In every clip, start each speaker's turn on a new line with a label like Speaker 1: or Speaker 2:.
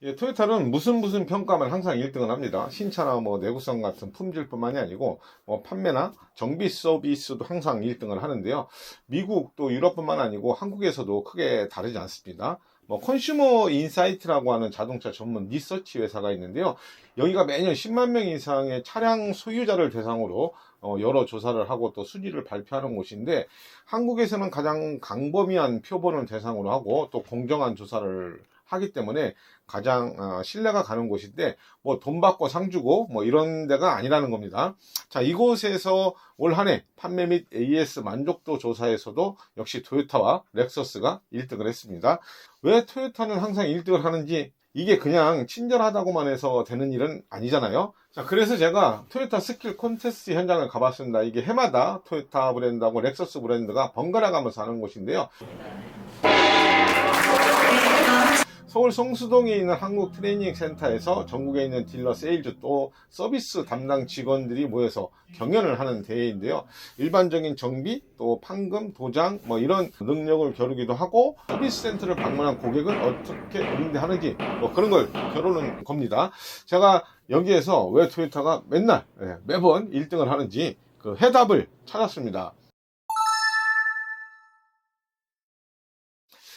Speaker 1: 예, 토요타는 무슨 평가만 항상 1등을 합니다. 신차나 뭐 내구성 같은 품질뿐만이 아니고 뭐 판매나 정비 서비스도 항상 1등을 하는데요. 미국 또 유럽뿐만 아니고 한국에서도 크게 다르지 않습니다. 뭐 컨슈머 인사이트라고 하는 자동차 전문 리서치 회사가 있는데요. 여기가 매년 10만 명 이상의 차량 소유자를 대상으로 여러 조사를 하고 또 순위를 발표하는 곳인데, 한국에서는 가장 광범위한 표본을 대상으로 하고 또 공정한 조사를 하기 때문에 가장 신뢰가 가는 곳인데, 뭐 돈 받고 상 주고 뭐 이런 데가 아니라는 겁니다. 자, 이곳에서 올 한 해 판매 및 AS 만족도 조사에서도 역시 토요타와 렉서스가 1등을 했습니다. 왜 토요타는 항상 1등을 하는지, 이게 그냥 친절하다고만 해서 되는 일은 아니잖아요. 자, 그래서 제가 토요타 스킬 콘테스트 현장을 가봤습니다. 이게 해마다 토요타 브랜드하고 렉서스 브랜드가 번갈아 가면서 하는 곳인데요. 서울 성수동에 있는 한국 트레이닝 센터에서 전국에 있는 딜러, 세일즈 또 서비스 담당 직원들이 모여서 경연을 하는 대회인데요. 일반적인 정비, 또 판금, 도장 뭐 이런 능력을 겨루기도 하고, 서비스 센터를 방문한 고객은 어떻게 응대하는지 뭐 그런 걸 겨루는 겁니다. 제가 여기에서 왜 토요타가 맨날 매번 1등을 하는지 그 해답을 찾았습니다.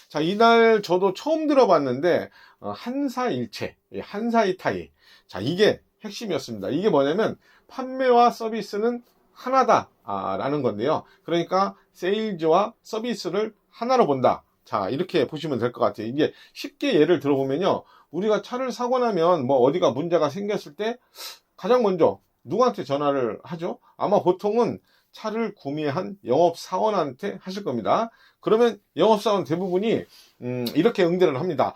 Speaker 1: 자, 이날 저도 처음 들어봤는데 한사일체, 한사이타이. 자, 이게 핵심이었습니다. 이게 뭐냐면 판매와 서비스는 하나다 라는 건데요. 그러니까 세일즈와 서비스를 하나로 본다. 자, 이렇게 보시면 될 것 같아요. 이게 쉽게 예를 들어보면요, 우리가 차를 사고 나면 뭐 어디가 문제가 생겼을 때 가장 먼저 누구한테 전화를 하죠? 아마 보통은 차를 구매한 영업사원한테 하실 겁니다. 그러면 영업사원 대부분이 이렇게 응대를 합니다.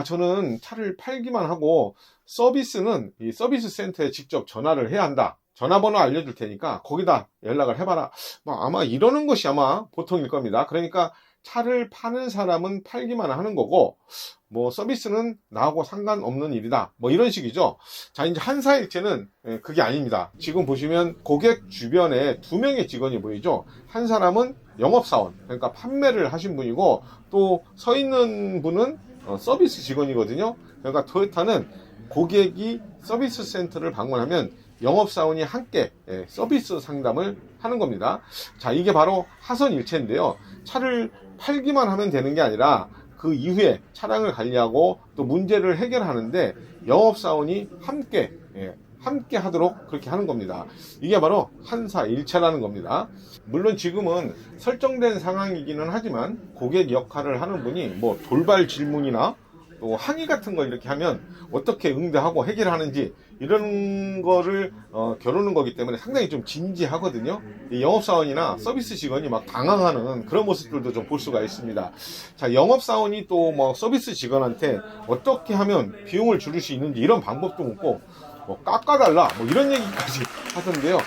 Speaker 1: 저는 차를 팔기만 하고 서비스는 이 서비스 센터에 직접 전화를 해야 한다. 전화번호 알려줄 테니까 거기다 연락을 해봐라. 아마 이러는 것이 아마 보통일 겁니다. 그러니까 차를 파는 사람은 팔기만 하는 거고, 뭐 서비스는 나하고 상관없는 일이다, 뭐 이런 식이죠. 자, 이제 한사일체는 그게 아닙니다. 지금 보시면 고객 주변에 2명의 직원이 보이죠. 한 사람은 영업사원, 그러니까 판매를 하신 분이고, 또 서 있는 분은 서비스 직원이거든요. 그러니까 토요타는 고객이 서비스 센터를 방문하면 영업사원이 함께 서비스 상담을 하는 겁니다. 자, 이게 바로 하선일체인데요. 차를 팔기만 하면 되는 게 아니라 그 이후에 차량을 관리하고 또 문제를 해결하는데 영업사원이 함께 하도록 그렇게 하는 겁니다. 이게 바로 한사일체라는 겁니다. 물론 지금은 설정된 상황이기는 하지만 고객 역할을 하는 분이 뭐 돌발 질문이나 또 항의 같은 걸 이렇게 하면 어떻게 응대하고 해결하는지 이런 거를 겨루는 거기 때문에 상당히 좀 진지하거든요. 이 영업사원이나 서비스 직원이 막 당황하는 그런 모습들도 좀 볼 수가 있습니다. 자, 영업사원이 또 뭐 서비스 직원한테 어떻게 하면 비용을 줄일 수 있는지 이런 방법도 묻고, 뭐 깎아달라 뭐 이런 얘기까지 하던데요.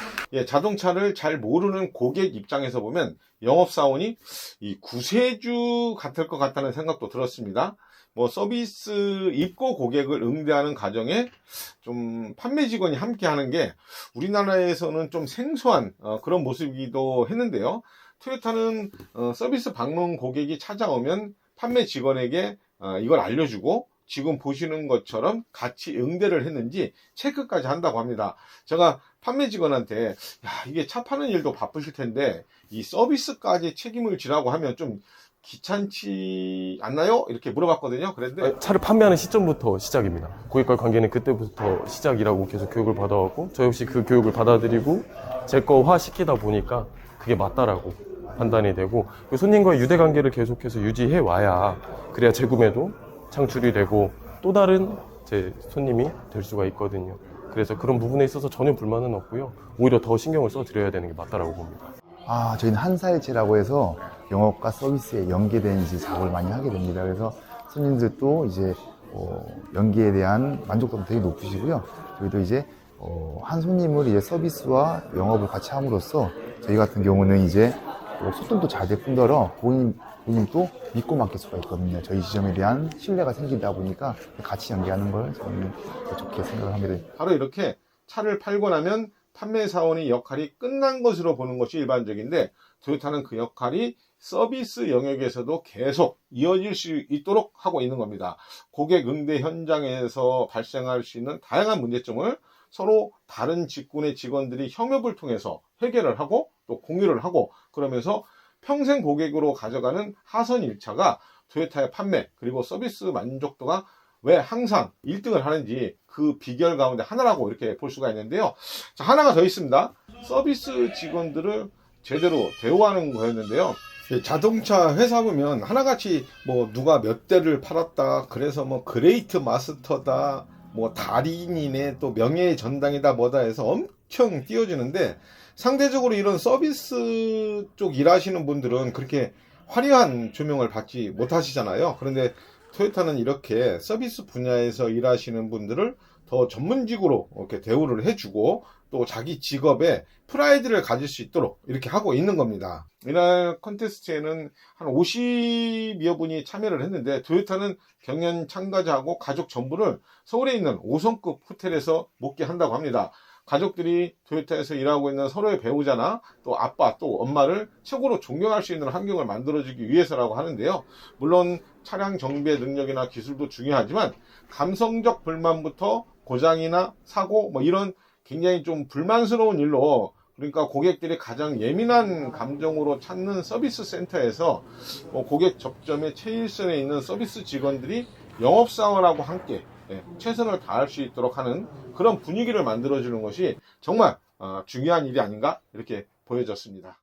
Speaker 1: 자동차를 잘 모르는 고객 입장에서 보면 영업사원이 이 구세주 같을 것 같다는 생각도 들었습니다. 뭐 서비스 입고 고객을 응대하는 과정에 좀 판매 직원이 함께 하는 게 우리나라에서는 좀 생소한 그런 모습이기도 했는데요. 토요타는 서비스 방문 고객이 찾아오면 판매 직원에게 이걸 알려주고 지금 보시는 것처럼 같이 응대를 했는지 체크까지 한다고 합니다. 제가 판매 직원한테 이게 차 파는 일도 바쁘실 텐데 이 서비스까지 책임을 지라고 하면 좀 귀찮지 않나요? 이렇게 물어봤거든요. 그런데
Speaker 2: 차를 판매하는 시점부터 시작입니다. 고객과의 관계는 그때부터 시작이라고 계속 교육을 받아왔고, 저 역시 그 교육을 받아들이고 제 거화 시키다 보니까 그게 맞다라고 판단이 되고, 손님과의 유대 관계를 계속해서 유지해 와야 그래야 재구매도 창출이 되고 또 다른 제 손님이 될 수가 있거든요. 그래서 그런 부분에 있어서 전혀 불만은 없고요. 오히려 더 신경을 써드려야 되는 게 맞다라고 봅니다.
Speaker 3: 저희는 한사일체라고 해서 영업과 서비스에 연계된 이제 작업을 많이 하게 됩니다. 그래서 손님들도 이제 연계에 대한 만족도도 되게 높으시고요. 저희도 이제 한 손님을 이제 서비스와 영업을 같이 함으로써 저희 같은 경우는 이제 소통도 잘 될 뿐더러 고객님도 믿고 맡길 수가 있거든요. 저희 지점에 대한 신뢰가 생기다 보니까 같이 연계하는 걸 저는 좋게 생각을 합니다.
Speaker 1: 바로 이렇게 차를 팔고 나면 판매 사원의 역할이 끝난 것으로 보는 것이 일반적인데, 토요타는 그 역할이 서비스 영역에서도 계속 이어질 수 있도록 하고 있는 겁니다. 고객 응대 현장에서 발생할 수 있는 다양한 문제점을 서로 다른 직군의 직원들이 협업을 통해서 해결을 하고 또 공유를 하고, 그러면서 평생 고객으로 가져가는 하선 1차가 토요타의 판매 그리고 서비스 만족도가 왜 항상 1등을 하는지 그 비결 가운데 하나라고 이렇게 볼 수가 있는데요. 자, 하나가 더 있습니다. 서비스 직원들을 제대로 대우하는 거였는데요. 자동차 회사 보면 하나같이 뭐 누가 몇 대를 팔았다, 그래서 뭐 그레이트 마스터다, 뭐 달인이네, 또 명예의 전당이다 뭐다 해서 엄청 띄워주는데, 상대적으로 이런 서비스 쪽 일하시는 분들은 그렇게 화려한 조명을 받지 못하시잖아요. 그런데 토요타는 이렇게 서비스 분야에서 일하시는 분들을 더 전문직으로 이렇게 대우를 해주고, 또 자기 직업에 프라이드를 가질 수 있도록 이렇게 하고 있는 겁니다. 이날 컨테스트에는 한 50여 분이 참여를 했는데, 토요타는 경연 참가자하고 가족 전부를 서울에 있는 5성급 호텔에서 묵게 한다고 합니다. 가족들이 토요타에서 일하고 있는 서로의 배우자나 또 아빠 또 엄마를 최고로 존경할 수 있는 환경을 만들어주기 위해서라고 하는데요. 물론 차량 정비의 능력이나 기술도 중요하지만, 감성적 불만부터 고장이나 사고 뭐 이런 굉장히 좀 불만스러운 일로, 그러니까 고객들이 가장 예민한 감정으로 찾는 서비스 센터에서 고객 접점의 최일선에 있는 서비스 직원들이 영업사원하고 함께 최선을 다할 수 있도록 하는 그런 분위기를 만들어주는 것이 정말 중요한 일이 아닌가 이렇게 보여졌습니다.